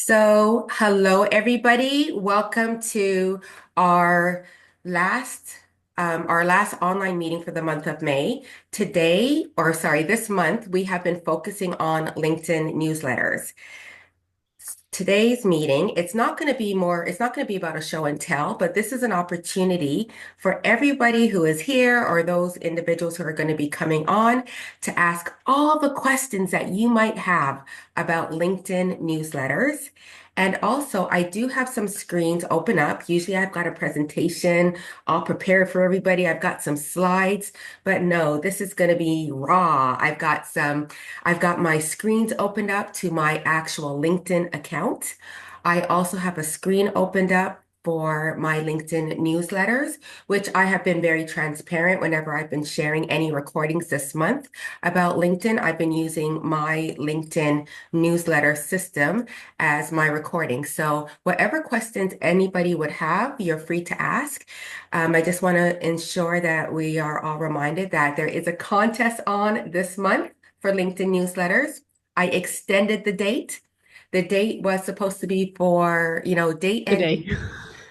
Hello everybody. Welcome to our last our last online meeting for the month of May. This month, we have been focusing on LinkedIn newsletters. Today's meeting, it's not going to be about a show and tell, but this is an opportunity for everybody who is here or those individuals who are going to be coming on to ask all the questions that you might have about LinkedIn newsletters. And also, I do have some screens open up. Usually, I've got a presentation all prepared for everybody. I've got some slides, but no, this is going to be raw. I've got my screens opened up to my actual LinkedIn account. I also have a screen opened up for my LinkedIn newsletters, which I have been very transparent whenever I've been sharing any recordings this month about LinkedIn. I've been using my LinkedIn newsletter system as my recording. So whatever questions anybody would have, you're free to ask. I just want to ensure that we are all reminded that there is a contest on this month for LinkedIn newsletters. I extended the date. The date was supposed to be for, date Today. ending.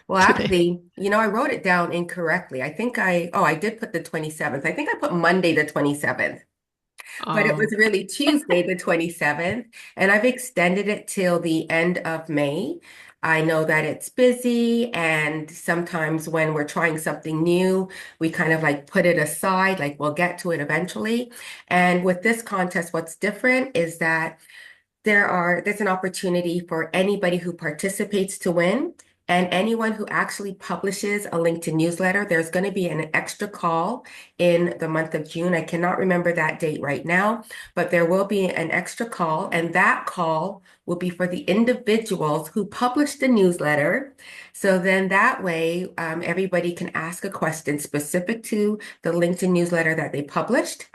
Well, Today. actually, I wrote it down incorrectly. I did put the 27th. I think I put Monday the 27th, but it was Oh, really Tuesday the 27th, and I've extended it till the end of May. I know that it's busy, and sometimes when we're trying something new, we kind of like put it aside, like we'll get to it eventually. And with this contest, what's different is that there's an opportunity for anybody who participates to win. And anyone who actually publishes a LinkedIn newsletter, there's going to be an extra call in the month of June. I cannot remember that date right now, but there will be an extra call, and that call will be for the individuals who published the newsletter. So then that way, everybody can ask a question specific to the LinkedIn newsletter that they published.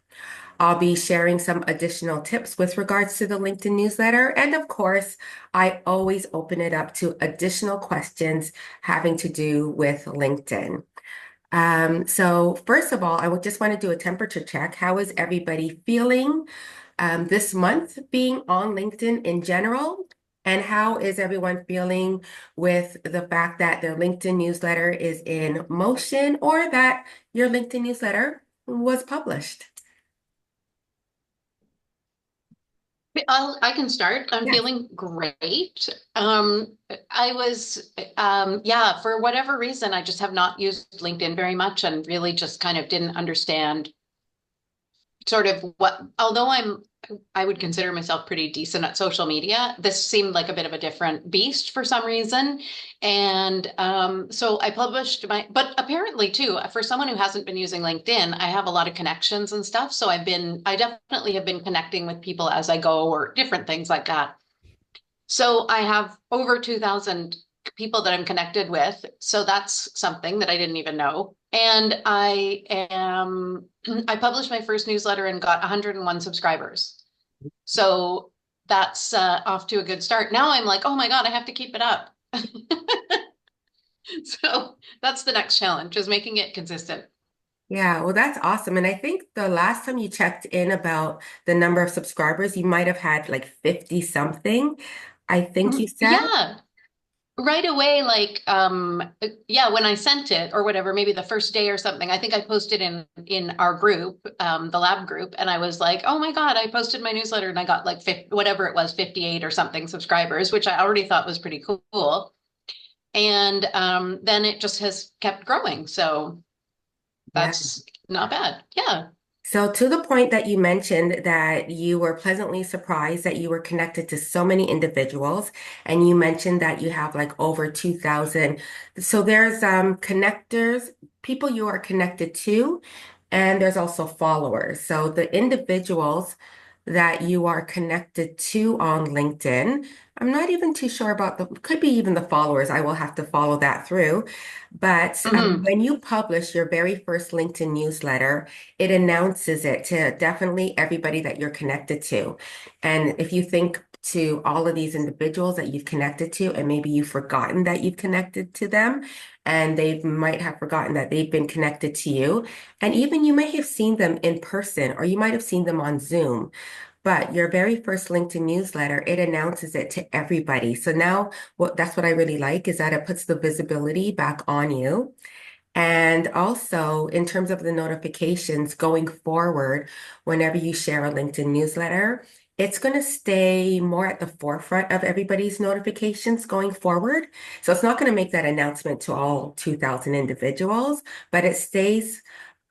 I'll be sharing some additional tips with regards to the LinkedIn newsletter. And of course, I always open it up to additional questions having to do with LinkedIn. So first of all, I would just want to do a temperature check. How is everybody feeling this month being on LinkedIn in general? And how is everyone feeling with the fact that their LinkedIn newsletter is in motion or that your LinkedIn newsletter was published? I can start. I'm Yes. feeling great. I was, yeah, for whatever reason, I just have not used LinkedIn very much and really just kind of didn't understand sort of although I would consider myself pretty decent at social media, this seemed like a bit of a different beast for some reason. And so I published but apparently too, for someone who hasn't been using LinkedIn, I have a lot of connections and stuff. So I definitely have been connecting with people as I go or different things like that. So I have over 2,000 people that I'm connected with. So that's something that I didn't even know. And I published my first newsletter and got 101 subscribers. So that's off to a good start. Now I'm like, oh my God, I have to keep it up. So that's the next challenge is making it consistent. Yeah, well, that's awesome. And I think the last time you checked in about the number of subscribers, you might have had like 50 something, I think you said. Yeah, right away, like yeah, when I sent it or whatever, maybe the first day or something, I think I posted in our group, the lab group, and I was like, "Oh my God, I posted my newsletter and I got like 50, whatever it was, 58 or something subscribers," which I already thought was pretty cool. And then it just has kept growing. So Yeah. that's not bad. Yeah. So, to the point that you mentioned that you were pleasantly surprised that you were connected to so many individuals, and you mentioned that you have like over 2,000. So, there's connectors, people you are connected to, and there's also followers. So, the individuals that you are connected to on LinkedIn, I'm not even too sure about could be even the followers. I will have to follow that through. But Hmm. when you publish your very first LinkedIn newsletter, it announces it to definitely everybody that you're connected to. And if you think to all of these individuals that you've connected to, and maybe you've forgotten that you've connected to them, and they might have forgotten that they've been connected to you. And even you may have seen them in person, or you might have seen them on Zoom. but your very first LinkedIn newsletter, it announces it to everybody. So now that's what I really like is that it puts the visibility back on you. And also, in terms of the notifications going forward, whenever you share a LinkedIn newsletter, it's going to stay more at the forefront of everybody's notifications going forward. So it's not going to make that announcement to all 2,000 individuals, but it stays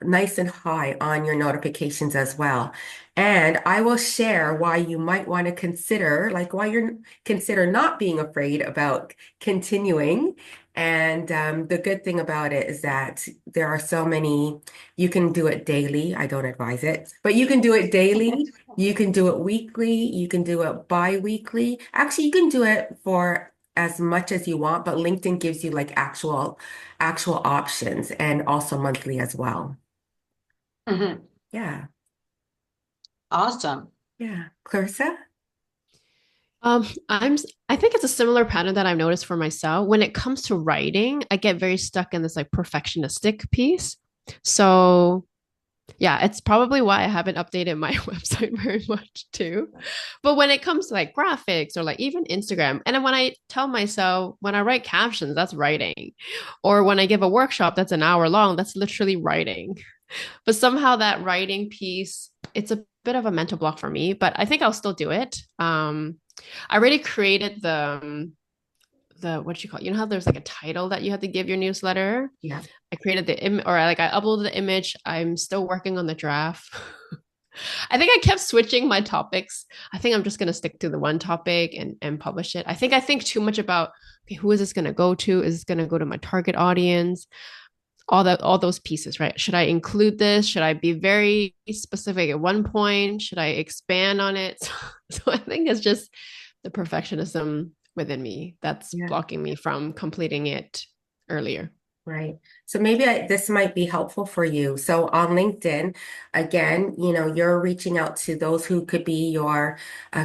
nice and high on your notifications as well. And I will share why you might want to consider, like why you're consider not being afraid about continuing. And the good thing about it is that there are so many, you can do it daily. I don't advise it, but you can do it daily. You can do it weekly. You can do it bi-weekly. Actually, you can do it for as much as you want, but LinkedIn gives you like actual options and also monthly as well. Mhm. Yeah. Awesome. Yeah. Clarissa? I think it's a similar pattern that I've noticed for myself. When it comes to writing, I get very stuck in this like perfectionistic piece. So yeah, it's probably why I haven't updated my website very much too. But when it comes to like graphics or like even Instagram, and then when I tell myself when I write captions, that's writing. Or when I give a workshop that's an hour long, that's literally writing. But somehow that writing piece, it's a bit of a mental block for me, but I think I'll still do it. I already created the what you call it? You know how there's like a title that you have to give your newsletter? Yeah. I created the or like I uploaded the image. I'm still working on the draft. I think I kept switching my topics. I think I'm just gonna stick to the one topic and publish it. I think too much about okay, who is this gonna go to? Is this gonna go to my target audience? All those pieces, right? Should I include this? Should I be very specific at one point? Should I expand on it? So I think it's just the perfectionism within me that's Yeah. blocking me from completing it earlier. Right. So maybe this might be helpful for you. So on LinkedIn, again, you're reaching out to those who could be your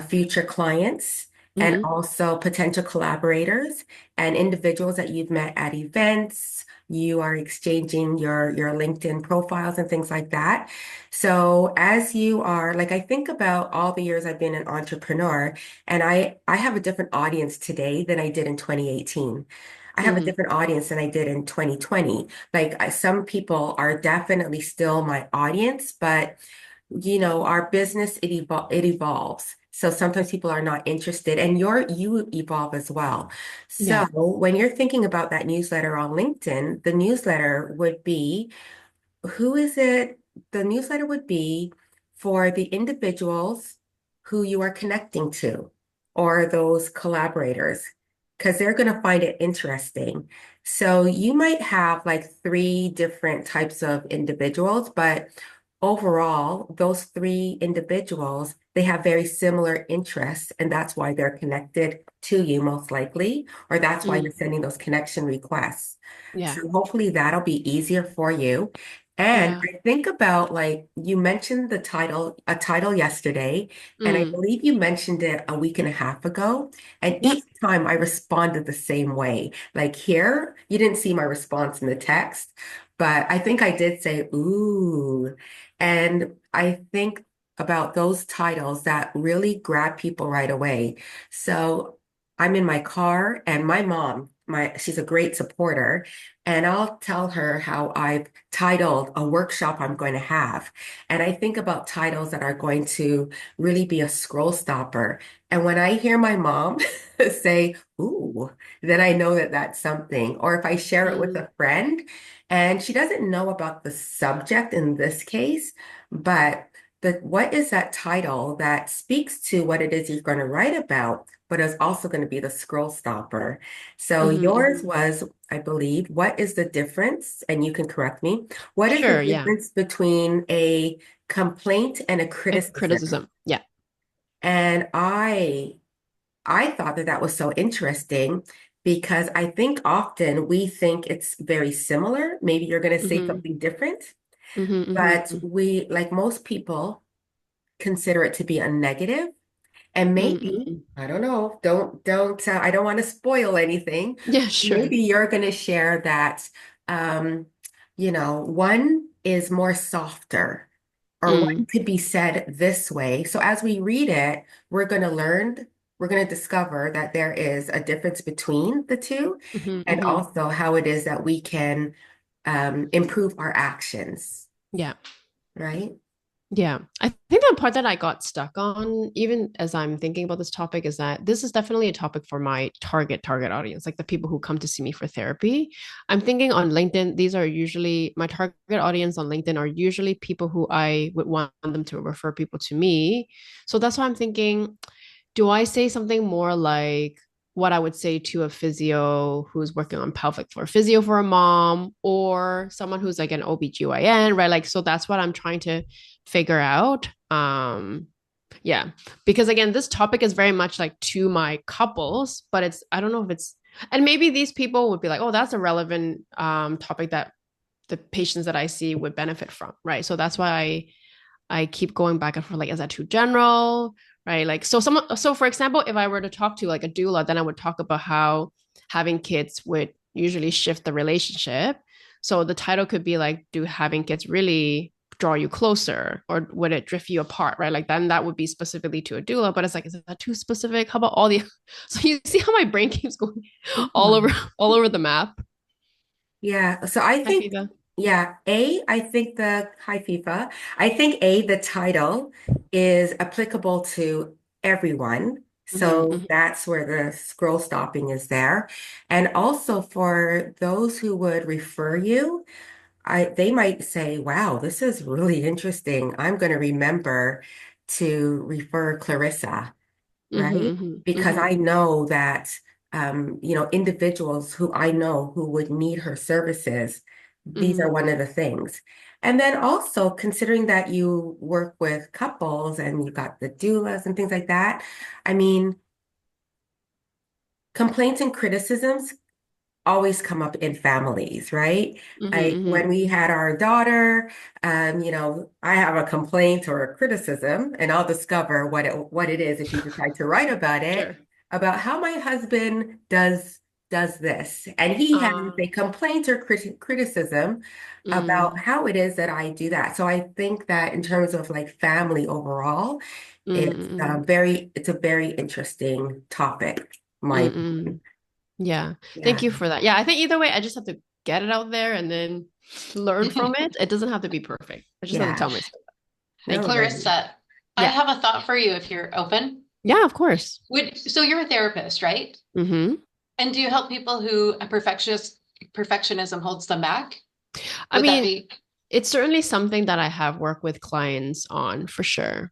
future clients and Mm-hmm. also potential collaborators and individuals that you've met at events. You are exchanging your LinkedIn profiles and things like that. So as you are, like I think about all the years I've been an entrepreneur, and I have a different audience today than I did in 2018. I have a Mm-hmm. different audience than I did in 2020. Like some people are definitely still my audience, but our business it evolves. So sometimes people are not interested and you evolve as well. So Yeah. when you're thinking about that newsletter on LinkedIn, the newsletter would be who is it? The newsletter would be for the individuals who you are connecting to or those collaborators, because they're going to find it interesting. So you might have like three different types of individuals, but overall, those three individuals, they have very similar interests, and that's why they're connected to you most likely, or that's why you're Mm. sending those connection requests. Yeah. So hopefully that'll be easier for you. And Yeah. I think about like you mentioned a title yesterday, and I Mm. believe you mentioned it a week and a half ago. And Yep. each time I responded the same way. Like here, you didn't see my response in the text, but I think I did say, ooh. And I think about those titles that really grab people right away. So I'm in my car and my mom, she's a great supporter, and I'll tell her how I've titled a workshop I'm going to have. And I think about titles that are going to really be a scroll stopper. And when I hear my mom say, ooh, then I know that that's something. Or if I share it with Mm. a friend and she doesn't know about the subject in this case, but what is that title that speaks to what it is you're going to write about, but is also going to be the scroll stopper? So Mm-hmm. yours Mm-hmm. was, I believe, what is the difference? And you can correct me. What is the Sure. Yeah. difference between a complaint and a A criticism? criticism. Yeah. And I thought that that was so interesting because I think often we think it's very similar. Maybe you're going to say Mm-hmm. something different, Mm-hmm. but Mm-hmm. we, like most people, consider it to be a negative. And maybe, Mm-hmm. I don't know, I don't want to spoil anything. Yeah. Sure. Maybe you're going to share that, um, one is more softer or what Mm. could be said this way. So as we read it, we're going to learn, we're going to discover that there is a difference between the two, Hmm. and Hmm. also how it is that we can improve our actions, Yeah. right? Yeah. I think the part that I got stuck on, even as I'm thinking about this topic, is that this is definitely a topic for my target audience, like the people who come to see me for therapy. I'm thinking on LinkedIn, these are usually my target audience on LinkedIn are usually people who I would want them to refer people to me. So that's why I'm thinking, do I say something more like what I would say to a physio who's working on pelvic floor physio for a mom or someone who's like an OBGYN, right? Like, so that's what I'm trying to figure out. Yeah, because again, this topic is very much like to my couples, but I don't know if it's, and maybe these people would be like, oh, that's a relevant topic that the patients that I see would benefit from, right? So that's why I keep going back and forth, like, is that too general? Right. Like, so for example, if I were to talk to like a doula, then I would talk about how having kids would usually shift the relationship. So the title could be like, do having kids really draw you closer or would it drift you apart? Right. Like, then that would be specifically to a doula, but it's like, is that too specific? How about all the, so you see how my brain keeps going all over, Mhm. all over the map. Yeah, so I Hi, think, Fiva. yeah, I think hi FIFA, I think the title is applicable to everyone. Mm-hmm, So mm-hmm, that's where the scroll stopping is there. And also for those who would refer you, they might say, wow, this is really interesting. I'm going to remember to refer Clarissa, right? mm-hmm, Because mm-hmm, I know that, individuals who I know who would need her services, these are mm-hmm, one of the things. And then also considering that you work with couples and you got the doulas and things like that, I mean, complaints and criticisms always come up in families, right? mm-hmm, Like mm-hmm. when we had our daughter, I have a complaint or a criticism, and I'll discover what it is if you decide to write about it, Sure. about how my husband does this. And he has Uh, a complaint or criticism about mm, how it is that I do that. So I think that in terms of like family overall, mm, it's a very interesting topic, my mm, opinion. yeah. Yeah. Thank you for that. Yeah, I think either way, I just have to get it out there and then learn from it. It doesn't have to be perfect. I just have to Yeah. tell myself. Thank No you. worries. Clarissa, I Yeah. have a thought for you if you're open. Yeah, of course. So you're a therapist, right? Hmm. And do you help people who a perfectionism holds them back? I Would that mean, be it's certainly something that I have worked with clients on for sure.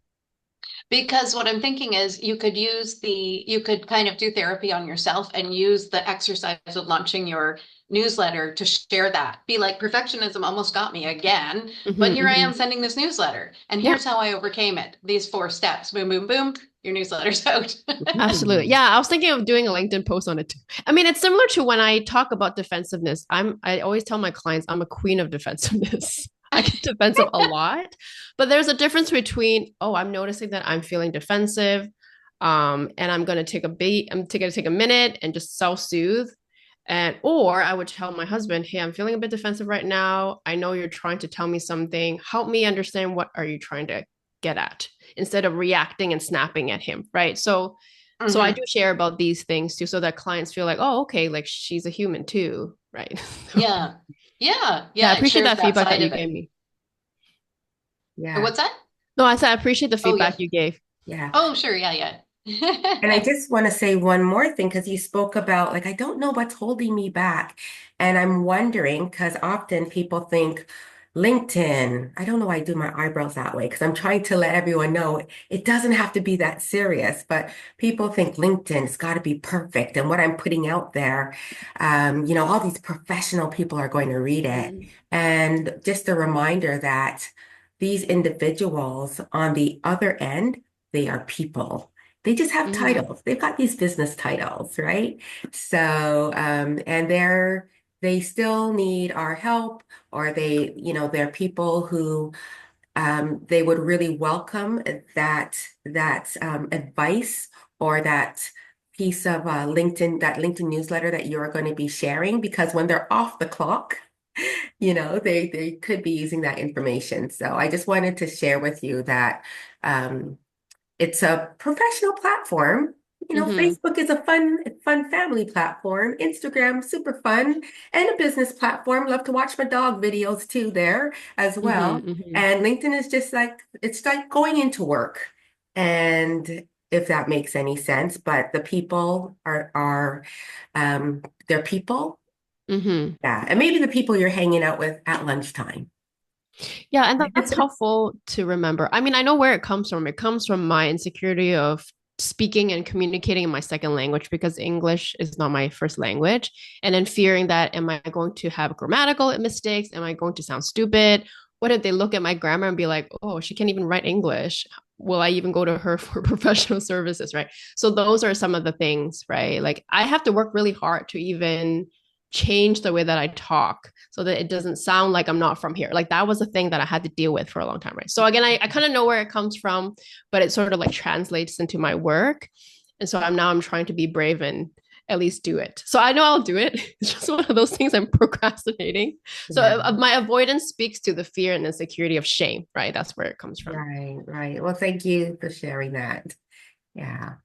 because what I'm thinking is you could kind of do therapy on yourself and use the exercise of launching your newsletter to share that. Be like, perfectionism almost got me again, but Hmm. here I Hmm. am sending this newsletter. And Yeah, here's how I overcame it. These 4 steps. Boom, boom, boom. Your newsletter's out. absolutely. Ooh. Yeah, I was thinking of doing a LinkedIn post on it too. I mean, it's similar to when I talk about defensiveness. I always tell my clients I'm a queen of defensiveness. I get defensive a lot, but there's a difference between, oh, I'm noticing that I'm feeling defensive, and I'm gonna take a beat, gonna take a minute and just self-soothe. And or I would tell my husband, hey, I'm feeling a bit defensive right now. I know you're trying to tell me something. Help me understand what are you trying to get at instead of reacting and snapping at him, right? So I do Hmm. share about these things too, so that clients feel like, oh, okay, like she's a human too, right? Yeah. Yeah. Yeah, I Yeah. It appreciate shares that that feedback that side you of gave it. me. Yeah. What's that? No, I said I appreciate the Oh, feedback yeah. you gave. Yeah. Oh, sure. Yeah. And I Yeah. just want to say one more thing because you spoke about, like, I don't know what's holding me back. And I'm wondering because often people think LinkedIn, I don't know why I do my eyebrows that way because I'm trying to let everyone know it doesn't have to be that serious. But people think LinkedIn, it's got to be perfect. And what I'm putting out there, all these professional people are going to read it. Mm, And just a reminder that these individuals on the other end, they are people. They just have mm, titles. They've got these business titles, right? So, and they still need our help, or they're people who they would really welcome that advice or that piece of that LinkedIn newsletter that you're going to be sharing, because when they're off the clock, they could be using that information. So I just wanted to share with you that um, it's a professional platform. Mm-hmm. Facebook is a fun family platform. Instagram, super fun, and a business platform. Love to watch my dog videos too there as well. Mm-hmm. Mm-hmm. And LinkedIn is just like it's like going into work. And if that makes any sense, but the people are they're people. Mm-hmm. Yeah. And maybe the people you're hanging out with at lunchtime. Yeah, and that's helpful to remember. I mean, I know where it comes from. It comes from my insecurity of speaking and communicating in my second language because English is not my first language. And then fearing that, am I going to have grammatical mistakes? Am I going to sound stupid? What if they look at my grammar and be like, oh, she can't even write English? Will I even go to her for professional services? Right. So those are some of the things, right? Like I have to work really hard to even change the way that I talk so that it doesn't sound like I'm not from here. Like that was a thing that I had to deal with for a long time, right? So again, I kind of know where it comes from, but it sort of like translates into my work. And so I'm trying to be brave and at least do it. So I know I'll do it. It's just one of those things I'm procrastinating. So Yeah. my avoidance speaks to the fear and insecurity of shame, right? That's where it comes from. Right, right. Well, thank you for sharing that. Yeah.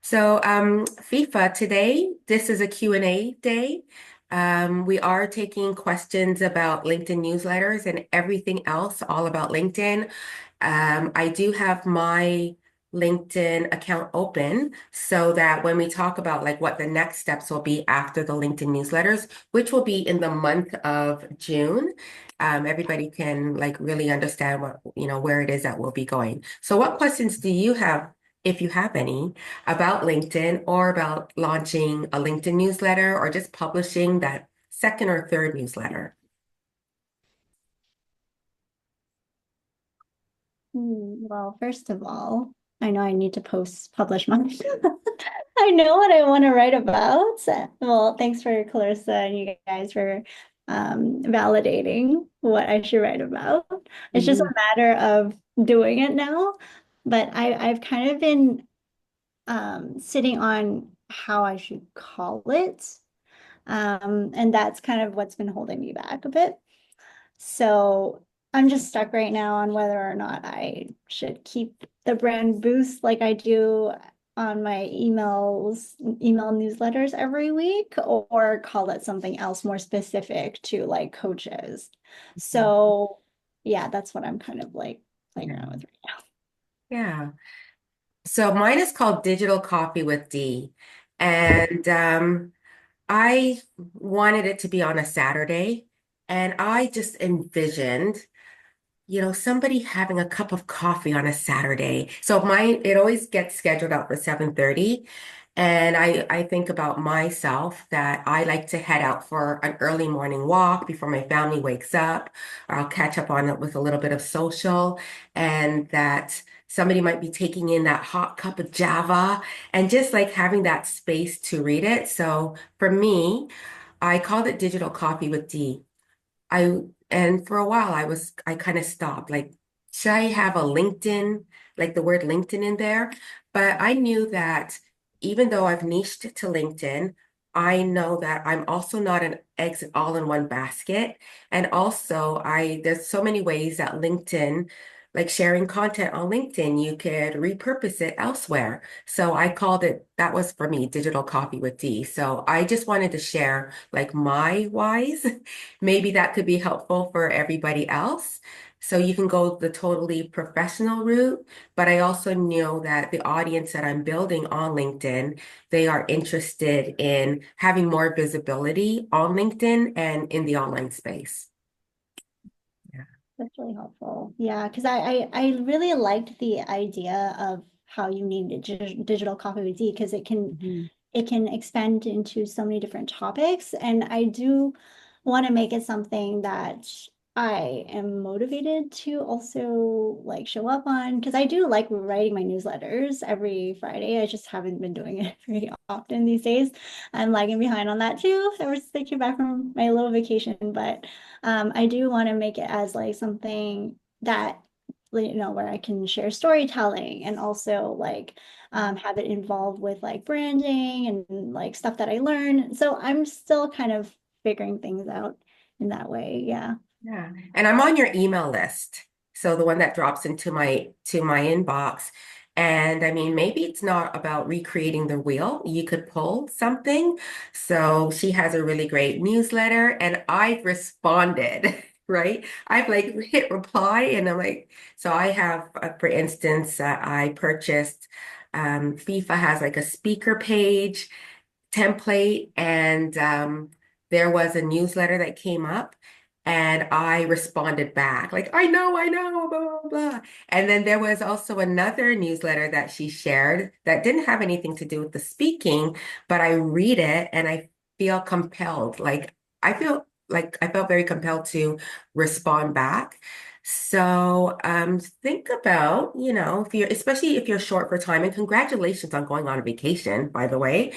So, FIFA, today, this is a Q&A day. We are taking questions about LinkedIn newsletters and everything else all about LinkedIn. I do have my LinkedIn account open so that when we talk about like what the next steps will be after the LinkedIn newsletters, which will be in the month of June, everybody can like really understand where it is that we'll be going. So what questions do you have, if you have any, about LinkedIn or about launching a LinkedIn newsletter or just publishing that second or third newsletter? Well, first of all, I know I need to publish mine. I know what I want to write about. Well, thanks for Clarissa and you guys for validating what I should write about. It's just Mhm. a matter of doing it now. But I've kind of been sitting on how I should call it. And that's kind of what's been holding me back a bit. So I'm just stuck right now on whether or not I should keep the brand boost like I do on my email newsletters every week, or call it something else more specific to like coaches. So yeah, that's what I'm kind of like playing Yeah. around with right Yeah. So mine is called Digital Coffee with Dee. And I wanted it to be on a Saturday. And I just envisioned somebody having a cup of coffee on a Saturday. So mine, it always gets scheduled out for 7:30. And I think about myself that I like to head out for an early morning walk before my family wakes up. Or I'll catch up on it with a little bit of social, and that somebody might be taking in that hot cup of Java and just like having that space to read it. So for me, I called it Digital Coffee with Dee. I and for a while I kind of stopped. Like, should I have a LinkedIn, like the word LinkedIn in there? But I knew that even though I've niched to LinkedIn, I know that I'm also not an eggs all in one basket. And also there's so many ways that LinkedIn, like sharing content on LinkedIn, you could repurpose it elsewhere. So I called it, that was for me, Digital Coffee with Dee. So I just wanted to share like my whys. Maybe that could be helpful for everybody else. So you can go the totally professional route, but I also know that the audience that I'm building on LinkedIn, they are interested in having more visibility on LinkedIn and in the online space. Yeah. That's really helpful. Yeah, because I really liked the idea of how you need digital coffee with D because Mhm. it can expand into so many different topics. And I do want to make it something that I am motivated to also like show up on because I do like writing my newsletters every Friday. I just haven't been doing it very often these days. I'm lagging behind on that too. Ever since I came back from my little vacation, but I do want to make it as like something that where I can share storytelling and also like have it involved with like branding and like stuff that I learn. So I'm still kind of figuring things out in that way. Yeah. Yeah. And I'm on your email list. So the one that drops into my inbox. And I mean, maybe it's not about recreating the wheel. You could pull something. So she has a really great newsletter and I've responded, right? I've like hit reply and I'm like, so I have, for instance, I purchased, FIFA has like a speaker page template and there was a newsletter that came up and I responded back like I know blah blah blah and then there was also another newsletter that she shared that didn't have anything to do with the speaking but I read it and I feel compelled I felt very compelled to respond back so think about if you're especially if you're short for time and congratulations on going on a vacation by the way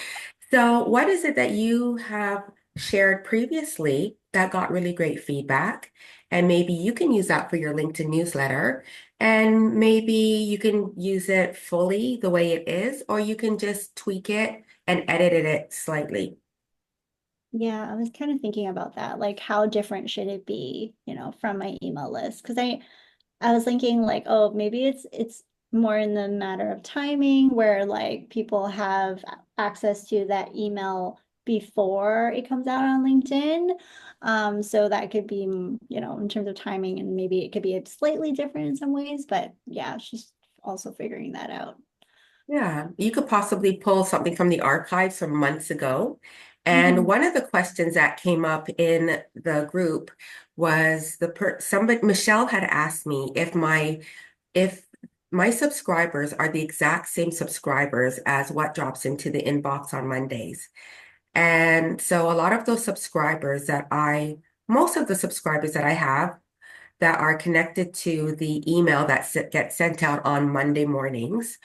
so, what is it that you have shared previously that got really great feedback? And maybe you can use that for your LinkedIn newsletter. And maybe you can use it fully the way it is, or you can just tweak it and edit it slightly. Yeah, I was kind of thinking about that. Like, how different should it be, from my email list? Because I was thinking like, oh, maybe it's more in the matter of timing where like people have access to that email before it comes out on LinkedIn. So that could be, in terms of timing, and maybe it could be slightly different in some ways, but yeah, she's also figuring that out. Yeah, you could possibly pull something from the archives from months ago. And Mhm. one of the questions that came up in the group was somebody Michelle had asked me if my subscribers are the exact same subscribers as what drops into the inbox on Mondays. And so a lot of those subscribers most of the subscribers that I have that are connected to the email that gets sent out on Monday mornings.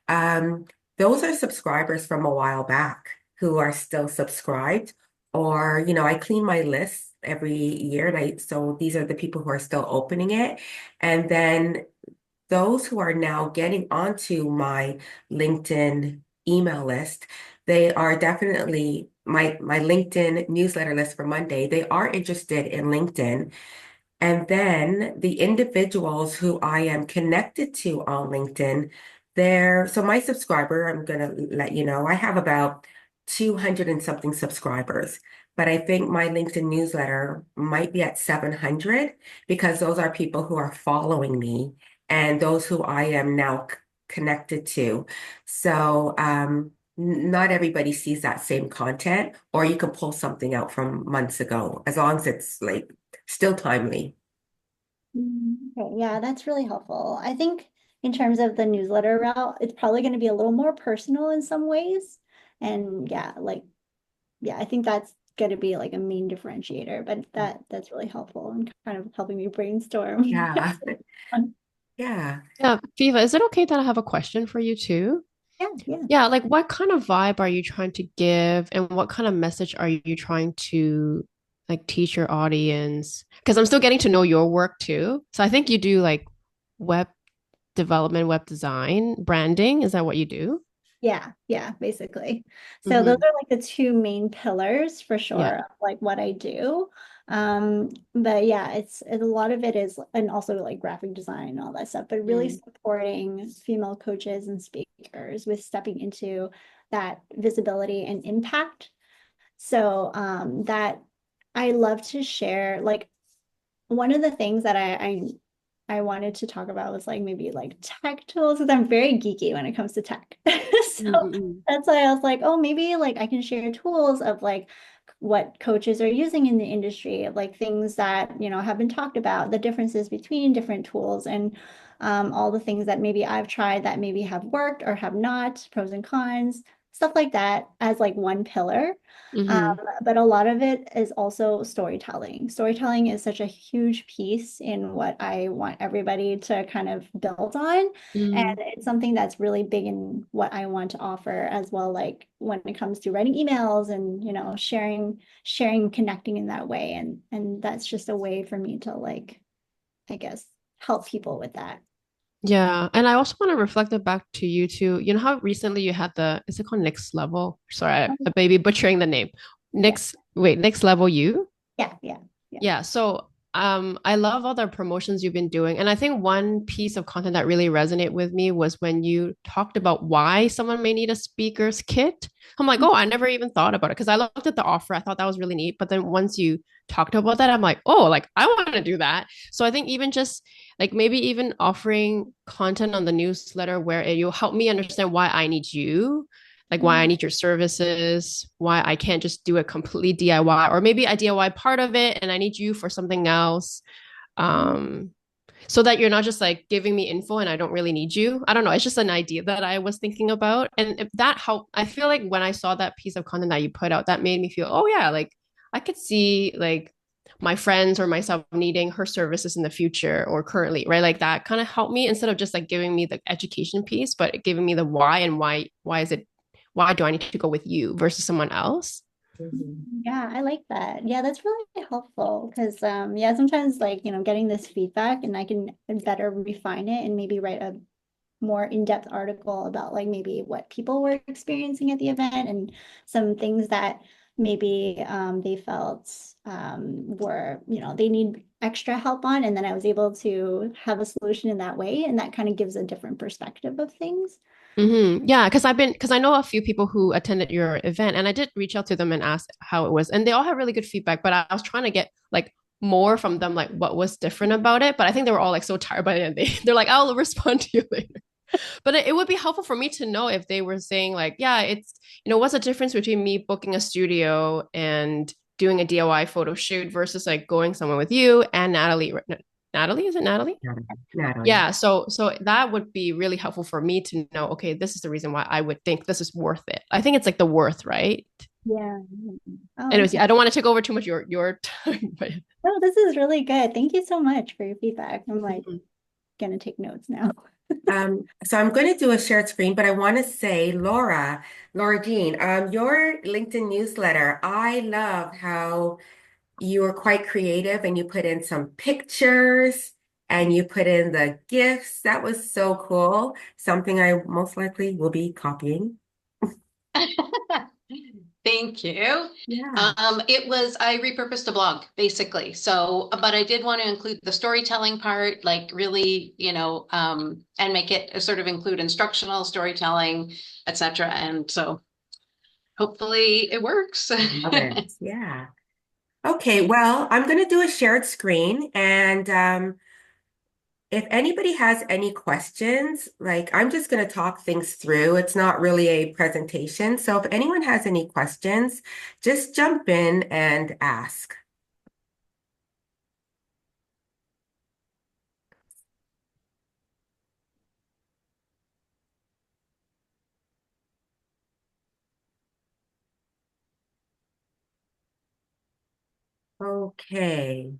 Um, those are subscribers from a while back who are still subscribed. Or, I clean my list every year, and so these are the people who are still opening it. And then those who are now getting onto my LinkedIn email list, they are definitely my LinkedIn newsletter list for Monday. They are interested in LinkedIn. And then the individuals who I am connected to on LinkedIn, so my subscriber, I'm going to let you know, I have about 200 and something subscribers, but I think my LinkedIn newsletter might be at 700 because those are people who are following me and those who I am now connected to. So, not everybody sees that same content, or you can pull something out from months ago, as long as it's like still timely. Okay, yeah, that's really helpful. I think in terms of the newsletter route, it's probably going to be a little more personal in some ways. And yeah, I think that's going to be like a main differentiator, but that's really helpful and kind of helping me brainstorm. Yeah. Yeah. Yeah, Viva, is it okay that I have a question for you too? Yeah, yeah. Yeah, like what kind of vibe are you trying to give and what kind of message are you trying to like teach your audience? Because I'm still getting to know your work too. So I think you do like web development, web design, branding. Is that what you do? Yeah, basically. So those Hmm. are like the two main pillars for Yeah. sure of like what I do. But yeah, a lot of it is, and also like graphic design and all that stuff, but really Mm. supporting female coaches and speakers with stepping into that visibility and impact. So that I love to share, like one of the things that I wanted to talk about was like maybe like tech tools because I'm very geeky when it comes to tech. So Mm-mm. that's why I was like, oh, maybe like I can share tools of like what coaches are using in the industry, of like things that, have been talked about, the differences between different tools and all the things that maybe I've tried that maybe have worked or have not, pros and cons, stuff like that as like one pillar. Um, Mm-hmm. but a lot of it is also storytelling. Storytelling is such a huge piece in what I want everybody to kind of build on. And Mm. it's something that's really big in what I want to offer as well, like when it comes to writing emails and, sharing, connecting in that way. And that's just a way for me to like, I guess, help people with that. Yeah. And I also want to reflect it back to you too. You know how recently you had is it called Next Level? Sorry, I may be butchering the name. Yeah. Next Level You? Yeah. Yeah. Yeah, so I love all the promotions you've been doing. And I think one piece of content that really resonated with me was when you talked about why someone may need a speaker's kit. I'm like, oh, I never even thought about it because I looked at the offer. I thought that was really neat. But then once you talked about that, I'm like, oh, like I want to do that. So I think even just like maybe even offering content on the newsletter where you'll help me understand why I need you, like why I Mhm. need your services, why I can't just do a complete DIY, or maybe I DIY part of it and I need you for something else. Um, so that you're not just like giving me info and I don't really need you. I don't know. It's just an idea that I was thinking about. And if that helped, I feel like when I saw that piece of content that you put out, that made me feel, oh yeah, like I could see like my friends or myself needing her services in the future or currently, right? Like that kind of helped me instead of just like giving me the education piece, but giving me the why and why is it why do I need to go with you versus someone else? Mhm. Yeah, I like that. Yeah, that's really helpful because yeah, sometimes like, getting this feedback and I can better refine it and maybe write a more in-depth article about like maybe what people were experiencing at the event and some things that maybe they felt were, they need extra help on. And then I was able to have a solution in that way. And that kind of gives a different perspective of things. Yeah, because I know a few people who attended your event and I did reach out to them and ask how it was. And they all had really good feedback, but I was trying to get like more from them, like what was different about it. But I think they were all like so tired by the end. They're like, I'll respond to you later. But it would be helpful for me to know if they were saying like, yeah, it's, what's the difference between me booking a studio and doing a DIY photo shoot versus like going somewhere with you and Natalie. Natalie, is it Natalie? Natalie. Yeah, so that would be really helpful for me to know, okay, this is the reason why I would think this is worth it. I think it's like the worth, right? Yeah. Oh, Anyways, okay. yeah, I don't want to take over too much your time, but Oh, this is really good. Thank you so much for your feedback. I'm like gonna take notes now. So I'm going to do a shared screen, but I want to say, Laura Jean, your LinkedIn newsletter, I love how you are quite creative and you put in some pictures and you put in the gifts. That was so cool. Something I most likely will be copying. Thank you. Yeah. I repurposed a blog basically. So, but I did want to include the storytelling part, like really, and make it sort of include instructional storytelling, etc. And so hopefully it works. Love it. Yeah. Okay, well, I'm going to do a shared screen and if anybody has any questions, like I'm just going to talk things through. It's not really a presentation. So if anyone has any questions, just jump in and ask. Okay.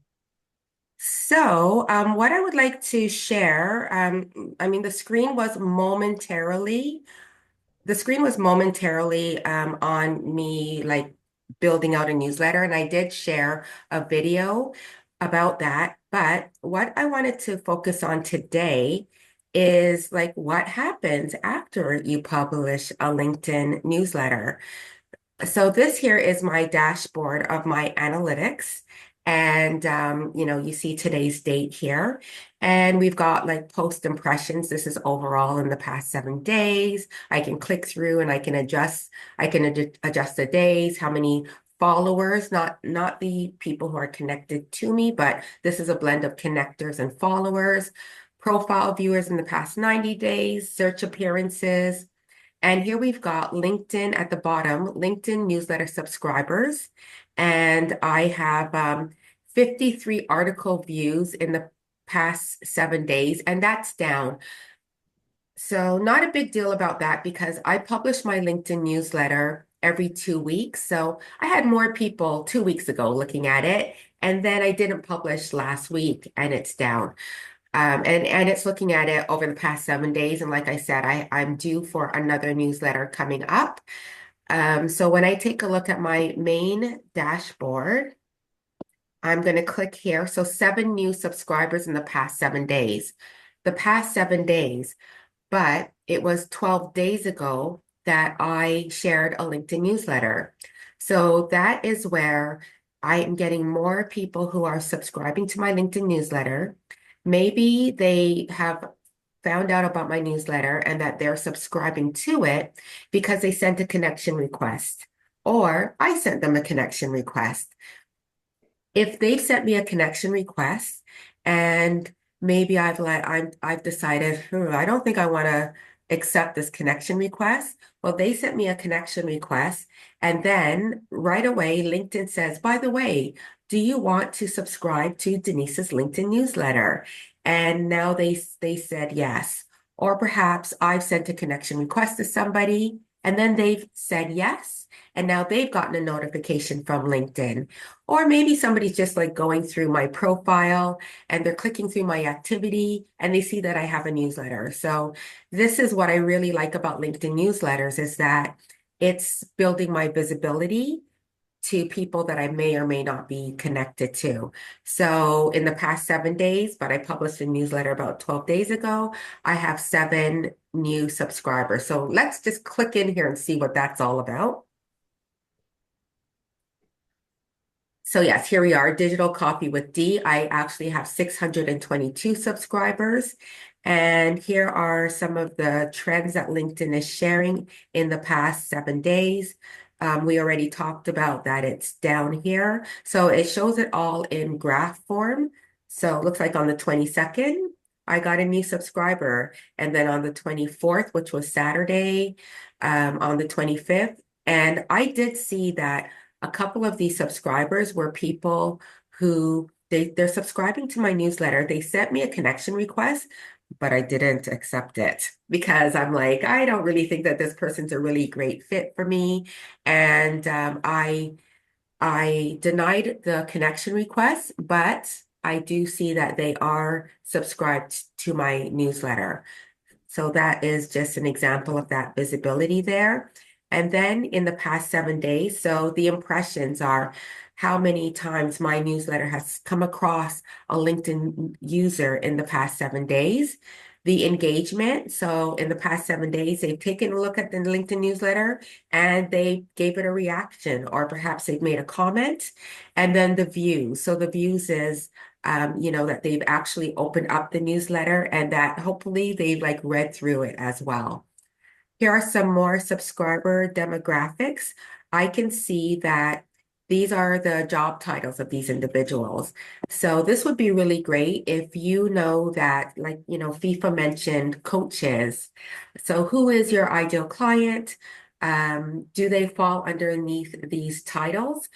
So what I would like to share, I mean, the screen was momentarily on me like building out a newsletter, and I did share a video about that. But what I wanted to focus on today is like what happens after you publish a LinkedIn newsletter. So this here is my dashboard of my analytics. And, you see today's date here. And we've got like post impressions. This is overall in the past 7 days. I can click through and I can adjust the days, how many followers, not the people who are connected to me, but this is a blend of connectors and followers, profile viewers in the past 90 days, search appearances, and here we've got LinkedIn at the bottom, LinkedIn newsletter subscribers. And I have 53 article views in the past 7 days, and that's down. So not a big deal about that because I publish my LinkedIn newsletter every 2 weeks. So I had more people 2 weeks ago looking at it, and then I didn't publish last week and it's down. And it's looking at it over the past 7 days. And like I said, I'm due for another newsletter coming up. So when I take a look at my main dashboard, I'm going to click here. So 7 new subscribers in the past 7 days. The past 7 days, but it was 12 days ago that I shared a LinkedIn newsletter. So that is where I am getting more people who are subscribing to my LinkedIn newsletter. Maybe they have found out about my newsletter and that they're subscribing to it because they sent a connection request, or I sent them a connection request. If they've sent me a connection request and maybe I've decided, I don't think I want to accept this connection request. Well, they sent me a connection request, and then right away LinkedIn says, by the way, do you want to subscribe to Denise's LinkedIn newsletter? And now they said yes. Or perhaps I've sent a connection request to somebody and then they've said yes. And now they've gotten a notification from LinkedIn. Or maybe somebody's just like going through my profile and they're clicking through my activity and they see that I have a newsletter. So this is what I really like about LinkedIn newsletters is that it's building my visibility to people that I may or may not be connected to. So in the past 7 days, but I published a newsletter about 12 days ago, I have 7 new subscribers. So let's just click in here and see what that's all about. So yes, here we are, Digital Coffee with Dee. I actually have 622 subscribers. And here are some of the trends that LinkedIn is sharing in the past 7 days. We already talked about that it's down here. So it shows it all in graph form. So it looks like on the 22nd, I got a new subscriber. And then on the 24th, which was Saturday, on the 25th. And I did see that a couple of these subscribers were people who they're subscribing to my newsletter. They sent me a connection request, but I didn't accept it because I'm like, I don't really think that this person's a really great fit for me. And I denied the connection request, but I do see that they are subscribed to my newsletter. So that is just an example of that visibility there. And then in the past 7 days, so the impressions are how many times my newsletter has come across a LinkedIn user in the past 7 days. The engagement, so in the past 7 days, they've taken a look at the LinkedIn newsletter and they gave it a reaction, or perhaps they've made a comment. And then the views. So the views is that they've actually opened up the newsletter and that hopefully they've like read through it as well. Here are some more subscriber demographics. I can see that these are the job titles of these individuals. So this would be really great if you know that, like, FIFA mentioned coaches. So who is your ideal client? Do they fall underneath these titles?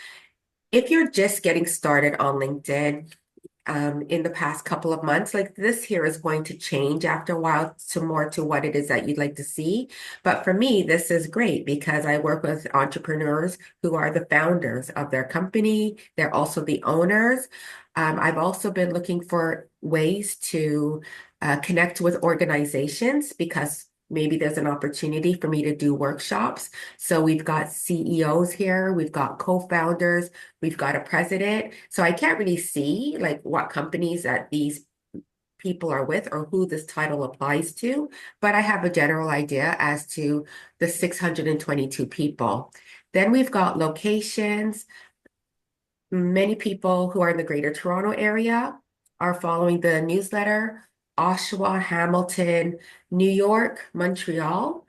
If you're just getting started on LinkedIn, in the past couple of months, like this here is going to change after a while to more to what it is that you'd like to see. But for me, this is great because I work with entrepreneurs who are the founders of their company. They're also the owners. I've also been looking for ways to connect with organizations because maybe there's an opportunity for me to do workshops. So we've got CEOs here, we've got co-founders, we've got a president. So I can't really see like what companies that these people are with or who this title applies to, but I have a general idea as to the 622 people. Then we've got locations. Many people who are in the Greater Toronto area are following the newsletter. Oshawa, Hamilton, New York, Montreal.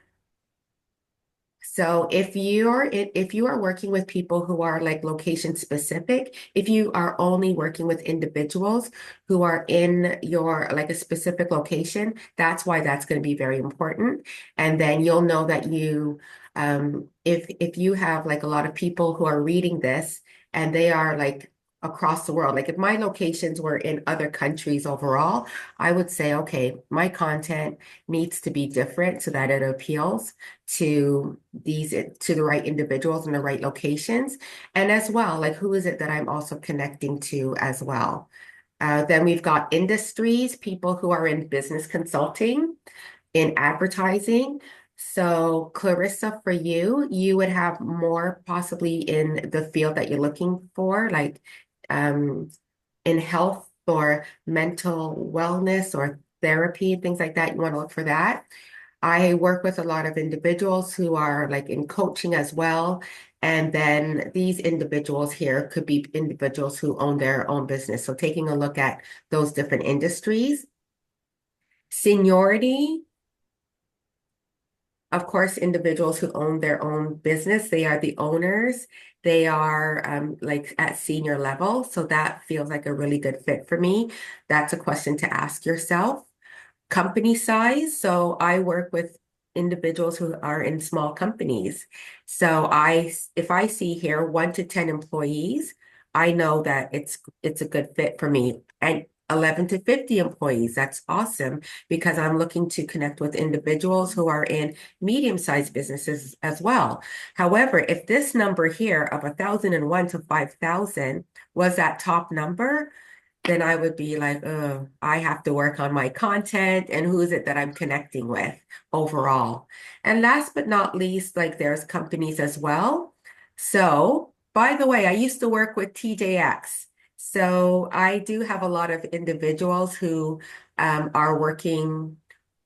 So if you are working with people who are like location specific, if you are only working with individuals who are in your like a specific location, that's why that's going to be very important. And then you'll know that if you have like a lot of people who are reading this and they are like across the world, like if my locations were in other countries overall, I would say, okay, my content needs to be different so that it appeals to the right individuals in the right locations. And as well, like who is it that I'm also connecting to as well? Then we've got industries, people who are in business consulting, in advertising. So Clarissa, for you, you would have more possibly in the field that you're looking for, like in health or mental wellness or therapy, things like that. You want to look for that. I work with a lot of individuals who are like in coaching as well. And then these individuals here could be individuals who own their own business. So taking a look at those different industries. Seniority, of course, individuals who own their own business, they are the owners. They are like at senior level. So that feels like a really good fit for me. That's a question to ask yourself. Company size. So I work with individuals who are in small companies. So if I see here 1 to 10 employees, I know that it's a good fit for me. And 11 to 50 employees, that's awesome because I'm looking to connect with individuals who are in medium-sized businesses as well. However, if this number here of 1,001 to 5,000 was that top number, then I would be like, oh, I have to work on my content and who is it that I'm connecting with overall. And last but not least, like there's companies as well. So, by the way, I used to work with TJX. So I do have a lot of individuals who are working,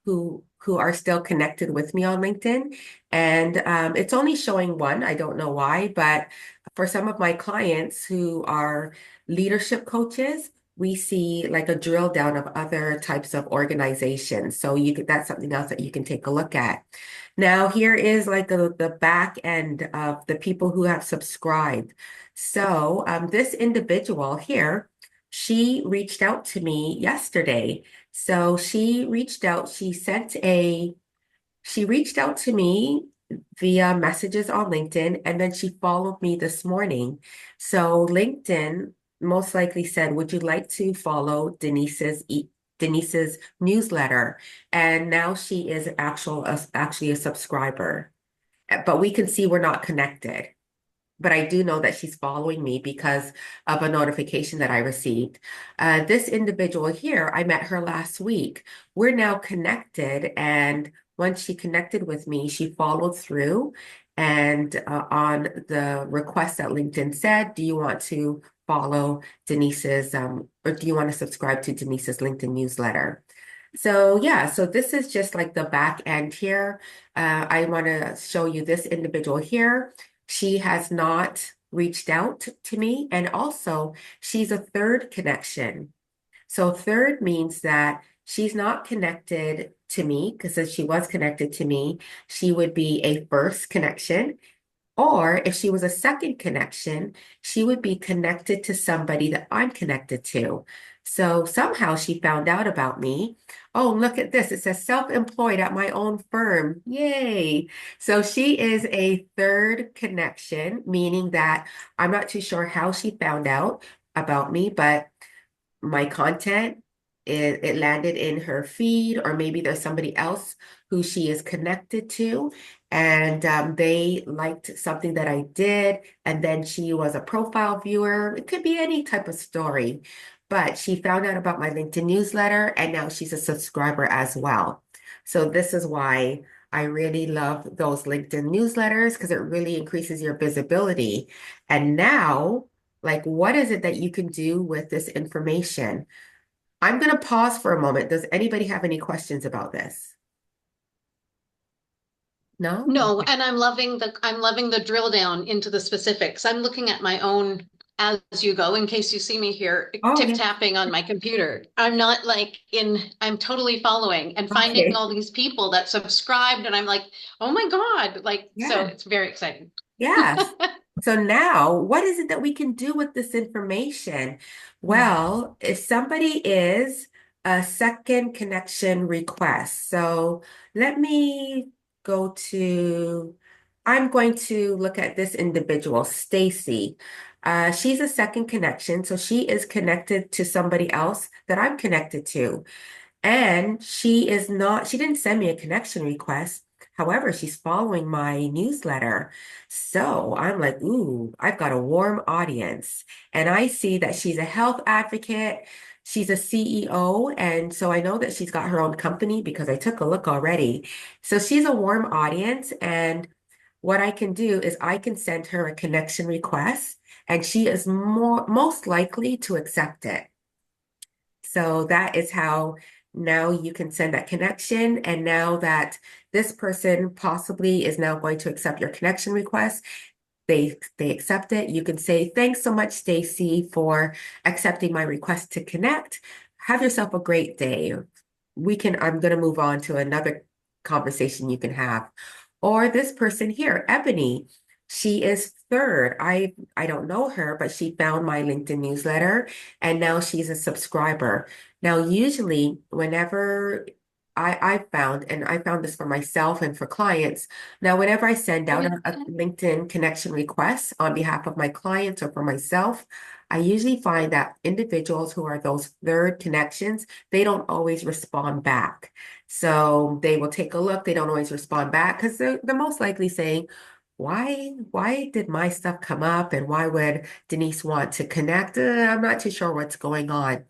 who are still connected with me on LinkedIn. And it's only showing one. I don't know why, but for some of my clients who are leadership coaches, we see like a drill down of other types of organizations. So that's something else that you can take a look at. Now, here is like the back end of the people who have subscribed. So this individual here, she reached out to me yesterday. So she reached out to me via messages on LinkedIn, and then she followed me this morning. So LinkedIn most likely said, "Would you like to follow Denise's newsletter?" And now she is actually a subscriber. But we can see we're not connected. But I do know that she's following me because of a notification that I received. This individual here, I met her last week. We're now connected, and once she connected with me, she followed through and on the request that LinkedIn said, do you want to follow Denise's, or do you want to subscribe to Denise's LinkedIn newsletter? So yeah, so this is just like the back end here. I want to show you this individual here. She has not reached out to me. And also, she's a third connection. So, third means that she's not connected to me because if she was connected to me, she would be a first connection. Or if she was a second connection, she would be connected to somebody that I'm connected to. So somehow she found out about me. Oh, look at this. It says self-employed at my own firm. Yay. So she is a third connection, meaning that I'm not too sure how she found out about me, but my content, it landed in her feed, or maybe there's somebody else who she is connected to, and they liked something that I did, and then she was a profile viewer. It could be any type of story, but she found out about my LinkedIn newsletter, and now she's a subscriber as well. So this is why I really love those LinkedIn newsletters because it really increases your visibility. And now, like, what is it that you can do with this information? I'm going to pause for a moment. Does anybody have any questions about this? No? No, Okay. and I'm loving the drill down into the specifics. I'm looking at my own as you go in case you see me here Oh, tip yeah. tapping on my computer. I'm not like I'm totally following and finding Okay. all these people that subscribed and I'm like, "Oh my God." Like so Yeah. it's very exciting. Yes. So now, what is it that we can do with this information? Well, if somebody is a second connection request, so let me go to, I'm going to look at this individual, Stacy. She's a second connection, so she is connected to somebody else that I'm connected to. And she didn't send me a connection request. However, she's following my newsletter. So I'm like, ooh, I've got a warm audience. And I see that she's a health advocate. She's a CEO. And so I know that she's got her own company because I took a look already. So she's a warm audience. And what I can do is I can send her a connection request, and she is most likely to accept it. So that is how now you can send that connection. And now that this person possibly is now going to accept your connection request, they accept it. You can say, thanks so much, Stacy, for accepting my request to connect. Have yourself a great day. I'm going to move on to another conversation you can have. Or this person here, Ebony, she is third. I don't know her, but she found my LinkedIn newsletter and now she's a subscriber. Now, usually whenever I found this for myself and for clients. Now, whenever I send out a LinkedIn connection request on behalf of my clients or for myself, I usually find that individuals who are those third connections, they don't always respond back. So they will take a look, they don't always respond back because they're most likely saying, why did my stuff come up and why would Denise want to connect? I'm not too sure what's going on.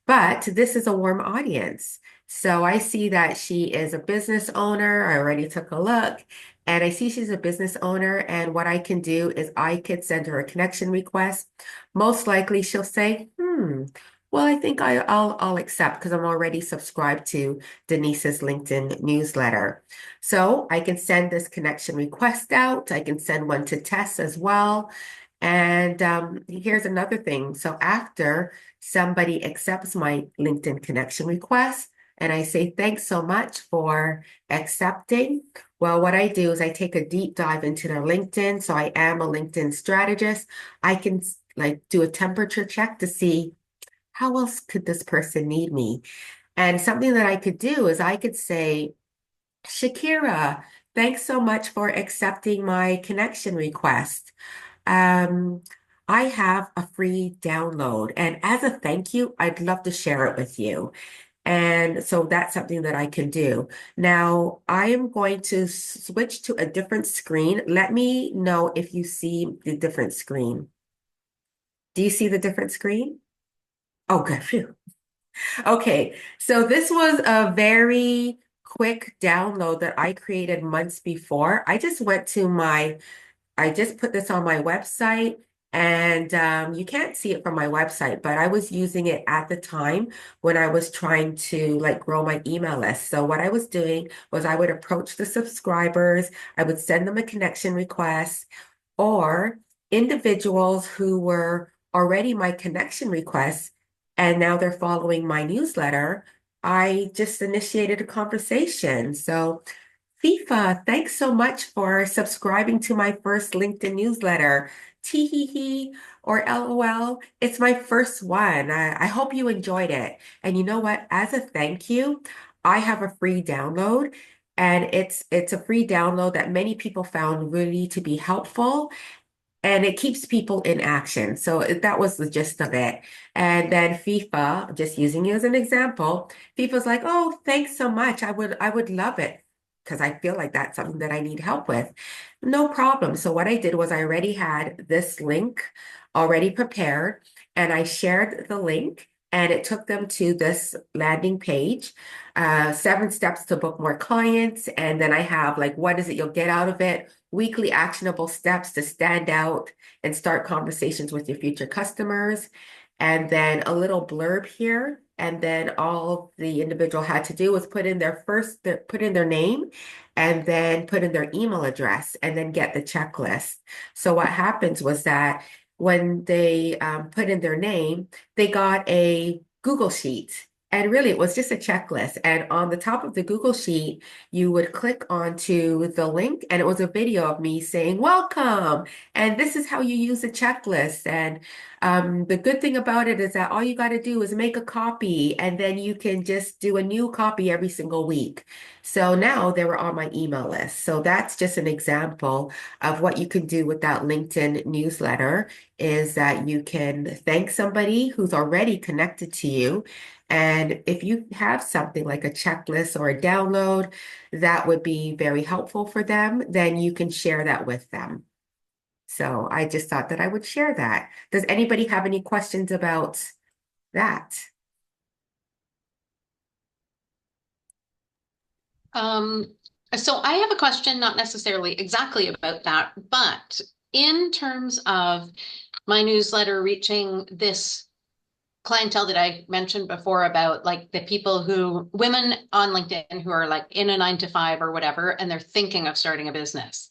But this is a warm audience. So I see that she is a business owner. I already took a look and I see she's a business owner. And what I can do is I could send her a connection request. Most likely she'll say, well, I think I'll accept because I'm already subscribed to Denise's LinkedIn newsletter. So I can send this connection request out. I can send one to Tess as well. And here's another thing. So after somebody accepts my LinkedIn connection request, and I say, thanks so much for accepting. Well, what I do is I take a deep dive into their LinkedIn. So I am a LinkedIn strategist. I can like do a temperature check to see how else could this person need me? And something that I could do is I could say, Shakira, thanks so much for accepting my connection request. Um, I have a free download, and as a thank you, I'd love to share it with you. And so that's something that I can do. Now, I am going to switch to a different screen. Let me know if you see the different screen. Do you see the different screen? Oh, good. Phew. Okay, so this was a very quick download that I created months before. I just put this on my website and you can't see it from my website, but I was using it at the time when I was trying to like grow my email list. So what I was doing was I would approach the subscribers, I would send them a connection request or individuals who were already my connection requests and now they're following my newsletter. I just initiated a conversation. So FIFA, thanks so much for subscribing to my first LinkedIn newsletter. Tee hee hee or LOL. It's my first one. I hope you enjoyed it. And you know what? As a thank you, I have a free download. And it's a free download that many people found really to be helpful and it keeps people in action. So that was the gist of it. And then FIFA, just using you as an example, FIFA's like, "Oh, thanks so much. I would love it because I feel like that's something that I need help with." No problem. So what I did was I already had this link already prepared and I shared the link and it took them to this landing page, 7 steps to book more clients. And then I have like, what is it you'll get out of it? Weekly actionable steps to stand out and start conversations with your future customers. And then a little blurb here. And then all the individual had to do was put in their name and then put in their email address and then get the checklist. So what happens was that when they put in their name, they got a Google Sheet. And really, it was just a checklist. And on the top of the Google Sheet, you would click onto the link, and it was a video of me saying, "Welcome." And this is how you use the checklist. And the good thing about it is that all you got to do is make a copy, and then you can just do a new copy every single week. So now they were on my email list. So that's just an example of what you can do with that LinkedIn newsletter is that you can thank somebody who's already connected to you. And if you have something like a checklist or a download that would be very helpful for them, then you can share that with them. So I just thought that I would share that. Does anybody have any questions about that? So I have a question, not necessarily exactly about that, but in terms of my newsletter reaching this clientele that I mentioned before about like the people women on LinkedIn who are like in a 9 to 5 or whatever, and they're thinking of starting a business.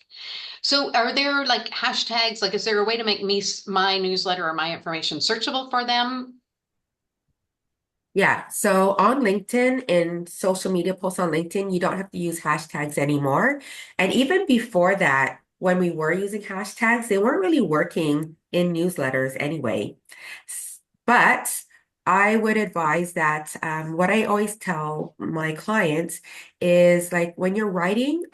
So are there like hashtags? Like, is there a way to make my newsletter or my information searchable for them? Yeah, so on LinkedIn, in social media posts on LinkedIn, you don't have to use hashtags anymore. And even before that, when we were using hashtags, they weren't really working in newsletters anyway. But I would advise that what I always tell my clients is like when you're writing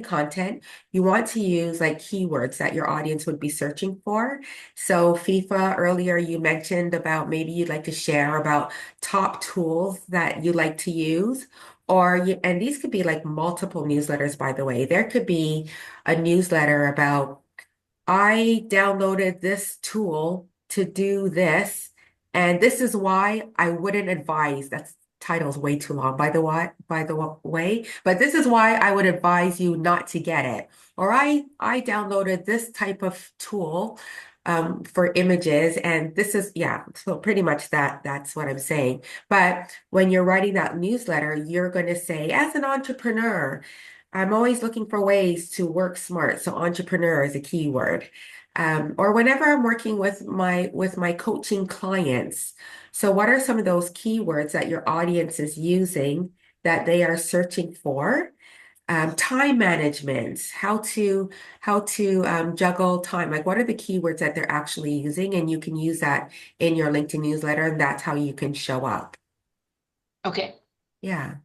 content, you want to use like keywords that your audience would be searching for. So FIFA, earlier you mentioned about maybe you'd like to share about top tools that you like to use. And these could be like multiple newsletters, by the way. There could be a newsletter about I downloaded this tool to do this, and this is why I wouldn't advise. That's title's way too long, by the way. But this is why I would advise you not to get it. Or I downloaded this type of tool for images, and this is yeah. So pretty much that's what I'm saying. But when you're writing that newsletter, you're going to say, as an entrepreneur. I'm always looking for ways to work smart. So entrepreneur is a key word. Or whenever I'm working with my coaching clients. So what are some of those keywords that your audience is using that they are searching for? Time management, how to juggle time. Like what are the keywords that they're actually using? And you can use that in your LinkedIn newsletter, and that's how you can show up. Okay. Yeah.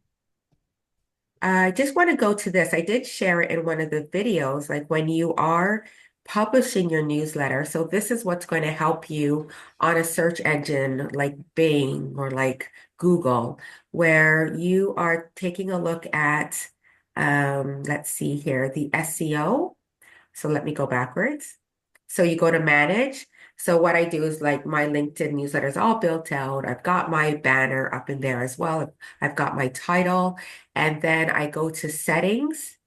I just want to go to this. I did share it in one of the videos, like when you are publishing your newsletter. So this is what's going to help you on a search engine like Bing or like Google, where you are taking a look at, let's see here, the SEO. So let me go backwards. So you go to manage. So what I do is like my LinkedIn newsletter is all built out. I've got my banner up in there as well. I've got my title. And then I go to settings.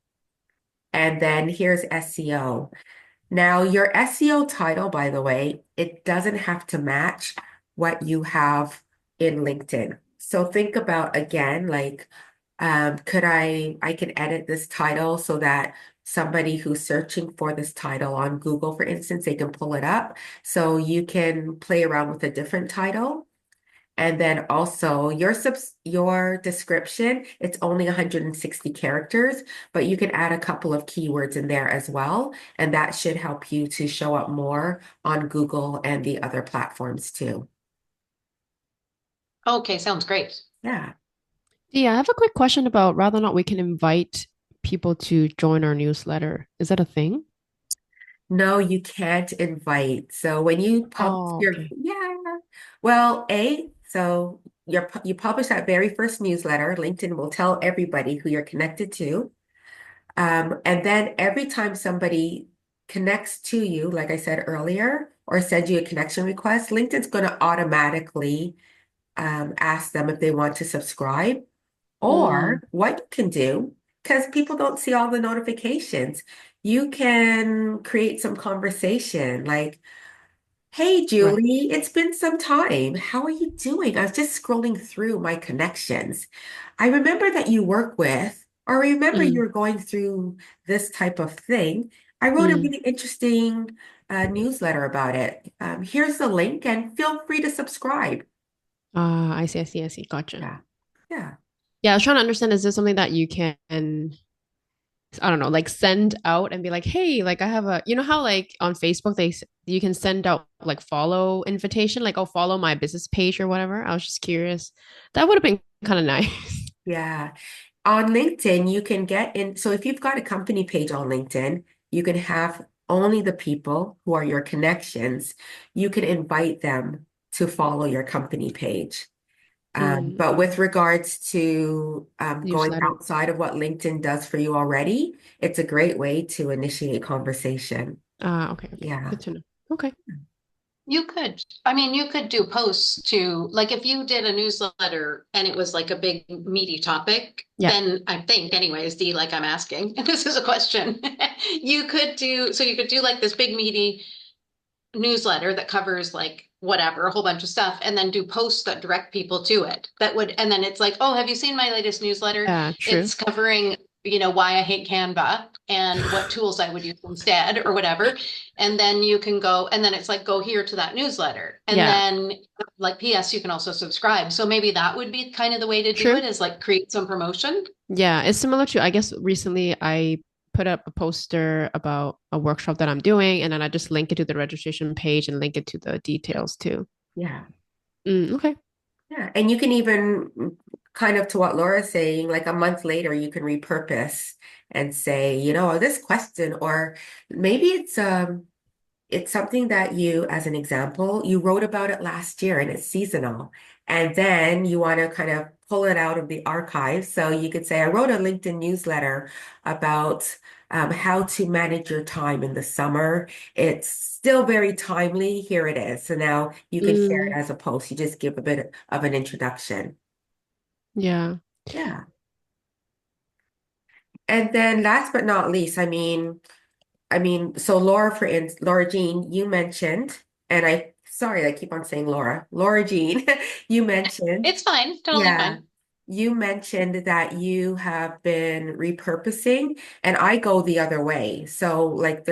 And then here's SEO. Now, your SEO title, by the way, it doesn't have to match what you have in LinkedIn. So think about again, like, could I can edit this title so that somebody who's searching for this title on Google, for instance, they can pull it up. So you can play around with a different title. And then also your description, it's only 160 characters, but you can add a couple of keywords in there as well. And that should help you to show up more on Google and the other platforms too. Okay, sounds great. Yeah. Yeah, I have a quick question about whether or not we can invite people to join our newsletter. Is that a thing? No, you can't invite. So when you publish Oh, your, okay. yeah, well, so you publish that very first newsletter, LinkedIn will tell everybody who you're connected to. And then every time somebody connects to you, like I said earlier, or sends you a connection request, LinkedIn's going to automatically ask them if they want to subscribe. Mm, Or what you can do, because people don't see all the notifications, you can create some conversation like, hey, right. Julie, it's been some time. How are you doing? I was just scrolling through my connections. I remember that you work with, or I remember you Mm, were going through this type of thing. I wrote a mm. really interesting newsletter about it. Here's the link and feel free to subscribe. I see, I see, I see. Gotcha. Yeah. Yeah. Yeah, I was trying to understand, is this something that you can, I don't know, like send out and be like, hey, like I have a, you know how like on Facebook you can send out like follow invitation, like, oh, follow my business page or whatever. I was just curious. That would have been kind of nice. Yeah. On LinkedIn, you can get in. So if you've got a company page on LinkedIn, you can have only the people who are your connections. You can invite them to follow your company page. Mm, But with regards to going newsletter. outside of what LinkedIn does for you already, it's a great way to initiate conversation. Ah, okay, okay. Yeah. Good to know. Okay. I mean, you could do posts to, like, if you did a newsletter and it was like a big meaty topic, Yeah. then I think, anyways, Dee, like I'm asking, this is a question. You could do like this big meaty newsletter that covers like whatever, a whole bunch of stuff, and then do posts that direct people to it. And then it's like, oh, have you seen my latest newsletter? Yeah, true. It's covering, why I hate Canva and what tools I would use instead or whatever. And then you can go, and then it's like, go here to that newsletter. And Yeah, then like PS, you can also subscribe. So maybe that would be kind of the way to do true. it, is like create some promotion. Yeah, it's similar to, I guess recently I put up a poster about a workshop that I'm doing, and then I just link it to the registration page and link it to the details too. Yeah. Okay. Yeah. And you can even kind of to what Laura's saying, like a month later, you can repurpose and say, this question, or maybe it's something that you, as an example, you wrote about it last year and it's seasonal. And then you want to kind of pull it out of the archive. So you could say, I wrote a LinkedIn newsletter about how to manage your time in the summer. It's still very timely. Here it is. So now you can share it Mm, as a post. You just give a bit of an introduction. yeah. Yeah. And then last but not least, so Laura, Laura Jean, you mentioned, and sorry, I keep on saying Laura Jean, you mentioned, It's fine, totally yeah, fine. you mentioned that you have been repurposing, and I go the other way. So like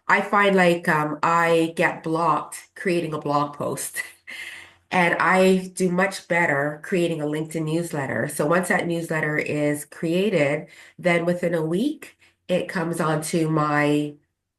I find like I get blocked creating a blog post. And I do much better creating a LinkedIn newsletter. So once that newsletter is created, then within a week, it comes on my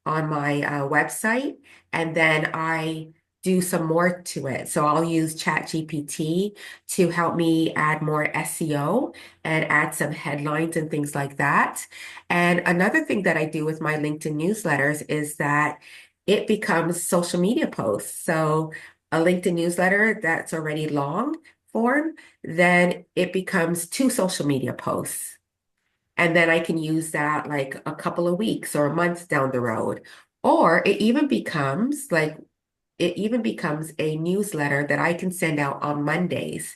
website, and then I do some more to it. So I'll use ChatGPT to help me add more SEO and add some headlines and things like that. And another thing that I do with my LinkedIn newsletters is that it becomes social media posts. So a LinkedIn newsletter that's already long form, then it becomes two social media posts. And then I can use that like a couple of weeks or months down the road. Or it even becomes a newsletter that I can send out on Mondays,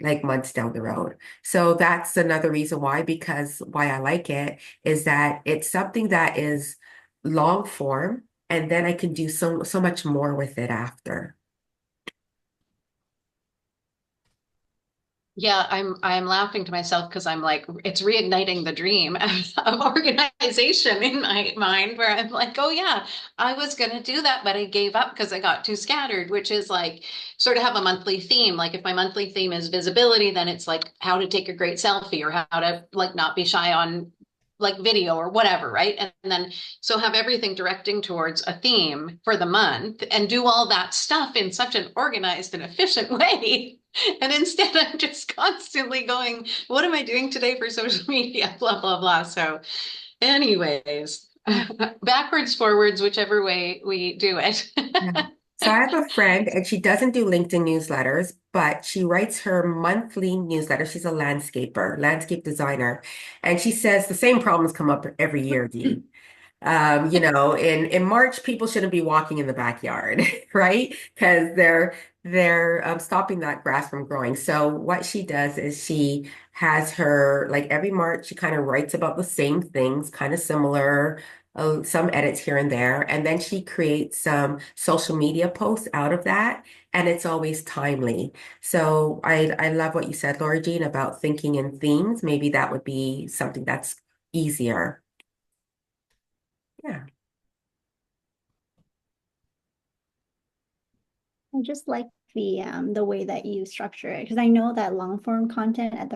like months down the road. So that's another reason why I like it is that it's something that is long form, and then I can do so much more with it after. Yeah, I'm laughing to myself because I'm like, it's reigniting the dream of organization in my mind, where I'm like, oh yeah, I was gonna do that, but I gave up because I got too scattered, which is like sort of have a monthly theme. Like if my monthly theme is visibility, then it's like how to take a great selfie, or how to like not be shy on like video or whatever, right? And then so have everything directing towards a theme for the month and do all that stuff in such an organized and efficient way. And instead, I'm just constantly going, what am I doing today for social media? Blah, blah, blah. So, anyways, backwards, forwards, whichever way we do it. Yeah. So I have a friend, and she doesn't do LinkedIn newsletters, but she writes her monthly newsletter. She's a landscape designer, and she says the same problems come up every year, Dee. In March, people shouldn't be walking in the backyard, right? Because they're stopping that grass from growing. So what she does is she has her like every March, she kind of writes about the same things, kind of similar, some edits here and there, and then she creates some social media posts out of that, and it's always timely. So I love what you said, Laura Jean, about thinking in themes. Maybe that would be something that's easier. Yeah. I just like the way that you structure it, because I know that long form content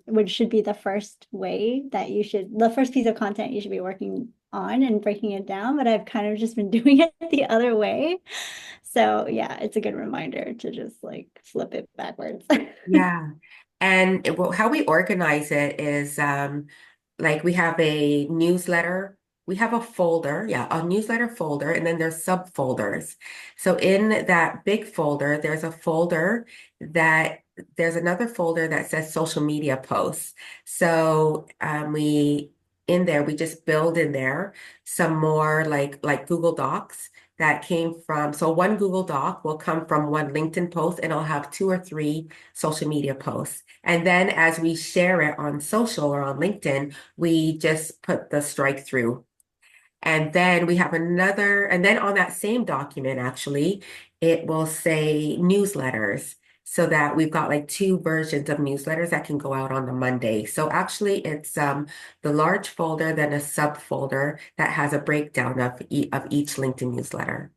which should be the first way that the first piece of content you should be working on and breaking it down, but I've kind of just been doing it the other way. So yeah, it's a good reminder to just like flip it backwards. Yeah. And how we organize it is like we have a newsletter, we have a folder, yeah, a newsletter folder, and then there's subfolders. So in that big folder, that there's another folder that says social media posts. So in there we just build in there some more like Google Docs that came from, so one Google Doc will come from one LinkedIn post, and I'll have two or three social media posts. And then as we share it on social or on LinkedIn, we just put the strike through. And then we have another, and then on that same document, actually, it will say newsletters so that we've got like two versions of newsletters that can go out on the Monday. So actually it's the large folder, then a subfolder that has a breakdown of each LinkedIn newsletter.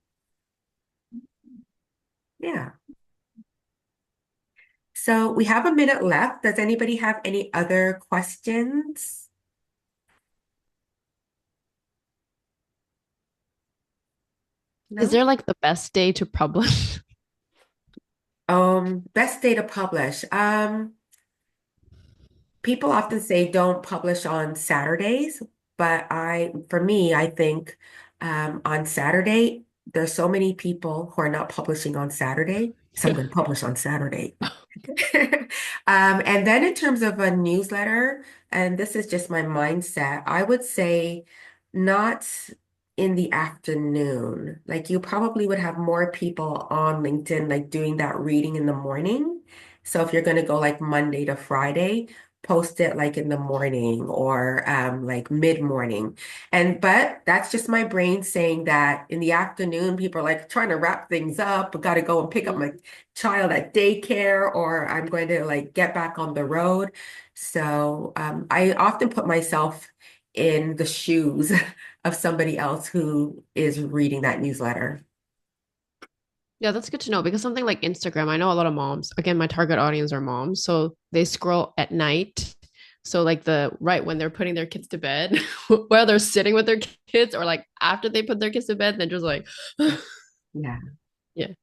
Yeah. So we have a minute left. Does anybody have any other questions? Is No? there like the best day to publish? Best day to publish. People often say don't publish on Saturdays, but for me, I think on Saturday, there's so many people who are not publishing on Saturday, so I'm Yeah. going to publish on Saturday. And then in terms of a newsletter, and this is just my mindset, I would say not in the afternoon. Like you probably would have more people on LinkedIn like doing that reading in the morning. So if you're going to go like Monday to Friday, post it like in the morning or like mid-morning. And but that's just my brain saying that in the afternoon, people are like trying to wrap things up, got to go and pick up my child at daycare or I'm going to like get back on the road. So I often put myself in the shoes of somebody else who is reading that newsletter. Yeah, that's good to know because something like Instagram, I know a lot of moms, again, my target audience are moms, so they scroll at night. So like the right when they're putting their kids to bed, while they're sitting with their kids, or like after they put their kids to bed, they're just like, Yeah. yeah.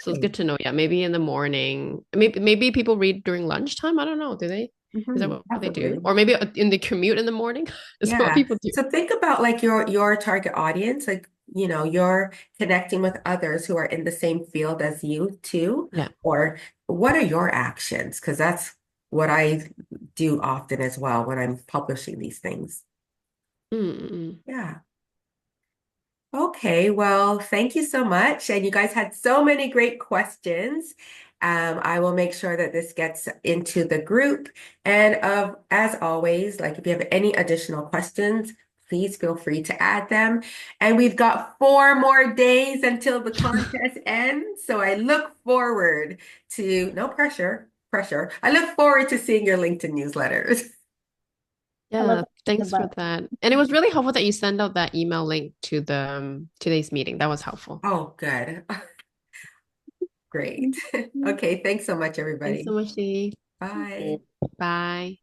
So it's Okay. good to know. Yeah, maybe in the morning. Maybe people read during lunchtime. I don't know. Do they? Is that what they do? Possibly. Or maybe in the commute in the morning? Is that what Yeah. people do? So think about like your target audience, like you're connecting with others who are in the same field as you too. Yeah. Or what are your actions? Because that's what I do often as well when I'm publishing these things. Mm-mm. Yeah. Okay, well, thank you so much. And you guys had so many great questions. I will make sure that this gets into the group. And as always, like if you have any additional questions, please feel free to add them. And we've got 4 more days until the contest ends. So I look forward to, no pressure, pressure. I look forward to seeing your LinkedIn newsletters. I love Yeah, the thanks for book. that. And it was really helpful that you send out that email link to the today's meeting. That was helpful. Oh, good. Great. Okay, thanks so much, Thanks so everybody. much, Dee. Bye. Bye.